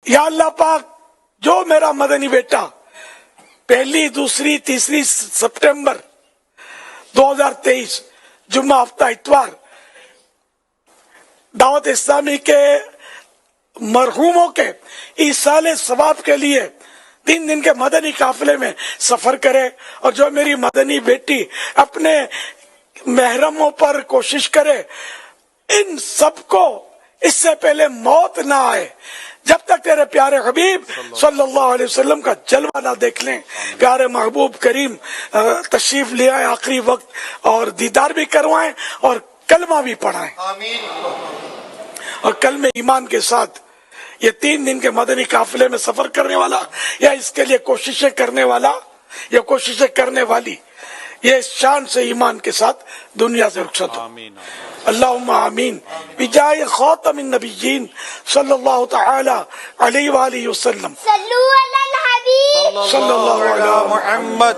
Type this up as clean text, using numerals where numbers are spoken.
یا اللہ پاک جو میرا مدنی بیٹا 1، 2، 3 سپٹمبر 2023 جمعہ ہفتہ اتوار دعوت اسلامی کے مرحوموں کے ایصال ثواب کے لیے 3 دن کے مدنی قافلے میں سفر کرے، اور جو میری مدنی بیٹی اپنے محرموں پر کوشش کرے، ان سب کو اس سے پہلے موت نہ آئے جب تک تیرے پیارے حبیب صلی اللہ علیہ وسلم کا جلوہ نہ دیکھ لیں۔ پیارے محبوب کریم تشریف لے آئے آخری وقت، اور دیدار بھی کروائیں اور کلمہ بھی پڑھائیں، اور کلمہ ایمان کے ساتھ یہ 3 دن کے مدنی قافلے میں سفر کرنے والا یا اس کے لیے کوششیں کرنے والا یا کوششیں کرنے والی یہ شان سے ایمان کے ساتھ دنیا سے رخصت ہو۔ اللہم آمین بجائے خاتم النبیین صلی اللہ تعالی علیہ وآلہ وسلم، صلو علی الحبیب صلی اللہ علیہ محمد